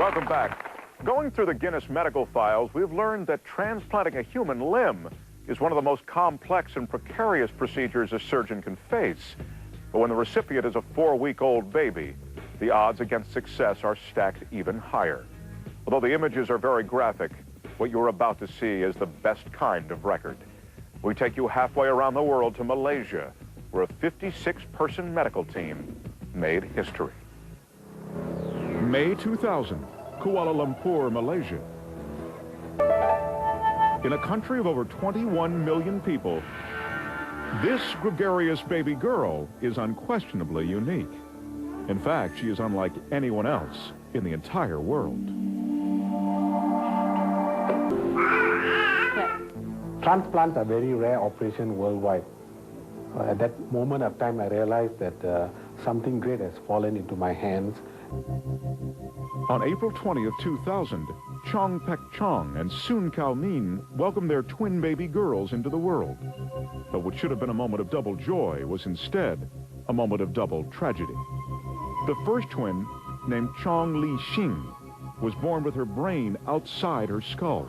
Welcome back. Going through the Guinness medical files, we've learned that transplanting a human limb is one of the most complex and precarious procedures a surgeon can face. But when the recipient is a 4-week-old baby, the odds against success are stacked even higher. Although the images are very graphic, what you're about to see is the best kind of record. We take you halfway around the world to Malaysia, where a 56-person medical team made history. May 2000, Kuala Lumpur, Malaysia. In a country of over 21 million people, this gregarious baby girl is unquestionably unique. In fact, she is unlike anyone else in the entire world. Transplants are a very rare operation worldwide. At that moment of time, I realized that something great has fallen into my hands. On April 20th, 2000, Chong Pek Chong and Soon Kao Min welcomed their twin baby girls into the world. But what should have been a moment of double joy was instead a moment of double tragedy. The first twin, named Chong Li Xing, was born with her brain outside her skull,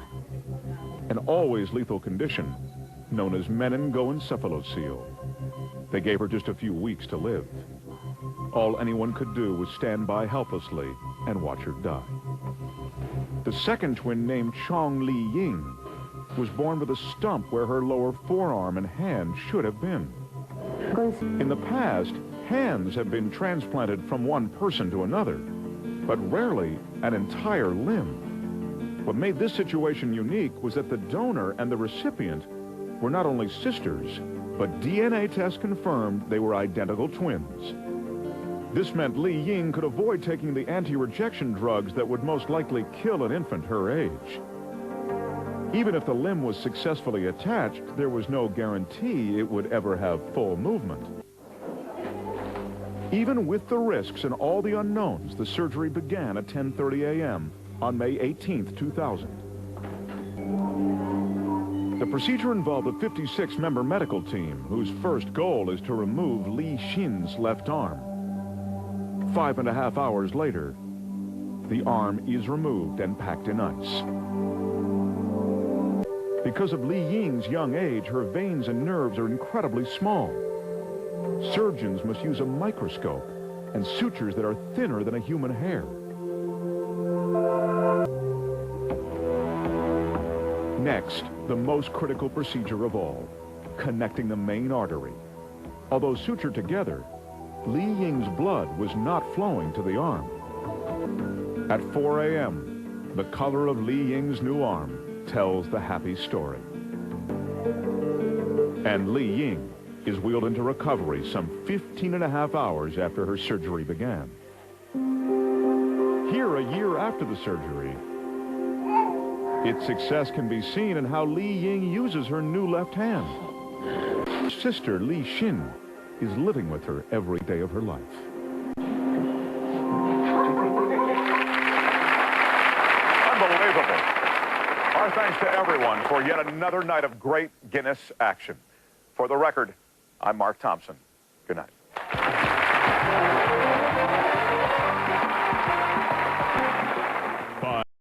an always lethal condition known as meningoencephalocele. They gave her just a few weeks to live. All anyone could do was stand by helplessly and watch her die. The second twin, named Chong Li Ying, was born with a stump where her lower forearm and hand should have been. In the past, hands have been transplanted from one person to another, but rarely an entire limb. What made this situation unique was that the donor and the recipient were not only sisters, but DNA tests confirmed they were identical twins. This meant Li Ying could avoid taking the anti-rejection drugs that would most likely kill an infant her age. Even if the limb was successfully attached, there was no guarantee it would ever have full movement. Even with the risks and all the unknowns, the surgery began at 10:30 a.m. on May 18th, 2000. The procedure involved a 56-member medical team whose first goal is to remove Li Xin's left arm. 5.5 hours later, the arm is removed and packed in ice. Because of Li Ying's young age, her veins and nerves are incredibly small. Surgeons must use a microscope and sutures that are thinner than a human hair. Next, the most critical procedure of all, connecting the main artery. Although sutured together, Li Ying's blood was not flowing to the arm. At 4 a.m., the color of Li Ying's new arm tells the happy story. And Li Ying is wheeled into recovery some 15.5 hours after her surgery began. Here, a year after the surgery, its success can be seen in how Li Ying uses her new left hand. Her sister, Li Xin, is living with her every day of her life. Unbelievable. Our thanks to everyone for yet another night of great Guinness action. For the record, I'm Mark Thompson. Good night.